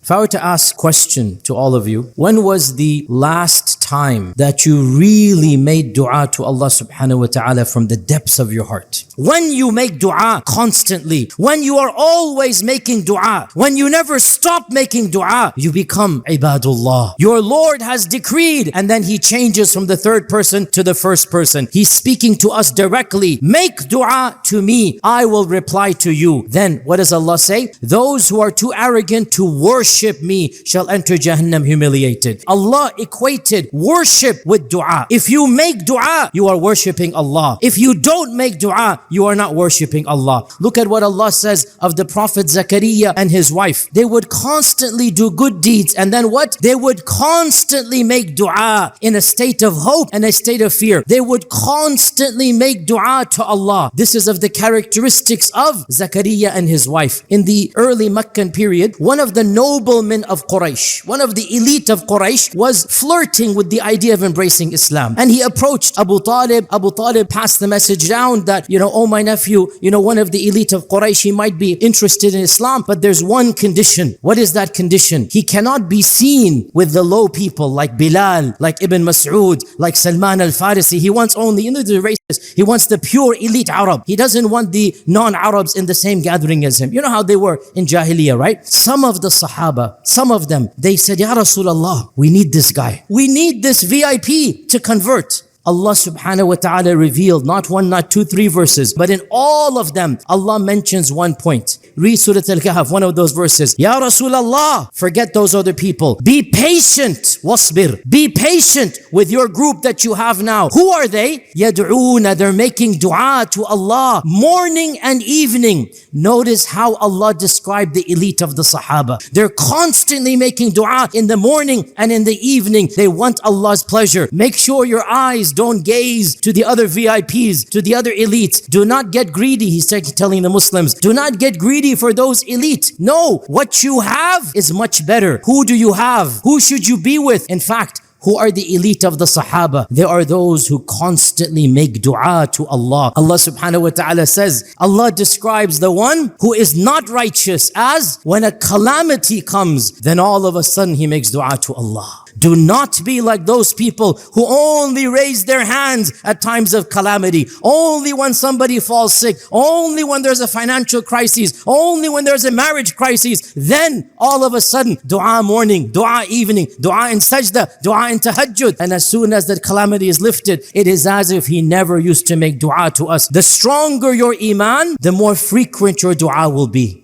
If I were to ask a question to all of you, when was the last time that you really made dua to Allah subhanahu wa ta'ala from the depths of your heart? When you make dua constantly, when you are always making dua, when you never stop making dua, you become ibadullah. Your Lord has decreed, and then He changes from the third person to the first person. He's speaking to us directly. Make dua to me, I will reply to you. Then what does Allah say? Those who are too arrogant to worship me shall enter Jahannam humiliated. Allah equated worship with dua. If you make dua, you are worshipping Allah. If you don't make dua, you are not worshipping Allah. Look at what Allah says of the Prophet Zakaria and his wife. They would constantly do good deeds, and then what? They would constantly make dua in a state of hope and a state of fear. They would constantly make dua to Allah. This is of the characteristics of Zakaria and his wife. In the early Meccan period, one of the noblemen of Quraysh, one of the elite of Quraysh, was flirting with the idea of embracing Islam. And he approached Abu Talib. Abu Talib passed the message down that, oh my nephew, one of the elite of Quraysh, he might be interested in Islam, but there's one condition. What is that condition? He cannot be seen with the low people like Bilal, like Ibn Mas'ud, like Salman al-Farisi. He wants only, the races. He wants the pure elite Arab. He doesn't want the non-Arabs in the same gathering as him. You know how they were in Jahiliyyah, right? Some of the Sahaba, some of them, they said, Ya Rasulullah, we need this guy. We need this VIP to convert. Allah subhanahu wa ta'ala revealed not one, not two, three verses, but in all of them, Allah mentions one point. Read Surah Al-Kahf, one of those verses. Ya Rasulullah, forget those other people. Be patient, wasbir. Be patient with your group that you have now. Who are they? Yad'una, they're making dua to Allah morning and evening. Notice how Allah described the elite of the Sahaba. They're constantly making dua in the morning and in the evening. They want Allah's pleasure. Make sure your eyes don't gaze to the other VIPs, to the other elites. Do not get greedy, he's telling the Muslims. Do not get greedy for those elite. No, what you have is much better. Who do you have? Who should you be with? In fact, who are the elite of the Sahaba? They are those who constantly make dua to Allah. Allah subhanahu wa ta'ala says, Allah describes the one who is not righteous as when a calamity comes, then all of a sudden he makes dua to Allah. Do not be like those people who only raise their hands at times of calamity. Only when somebody falls sick. Only when there's a financial crisis. Only when there's a marriage crisis. Then all of a sudden, dua morning, dua evening, dua in sajda, dua in tahajjud. And as soon as that calamity is lifted, it is as if he never used to make dua to us. The stronger your iman, the more frequent your dua will be.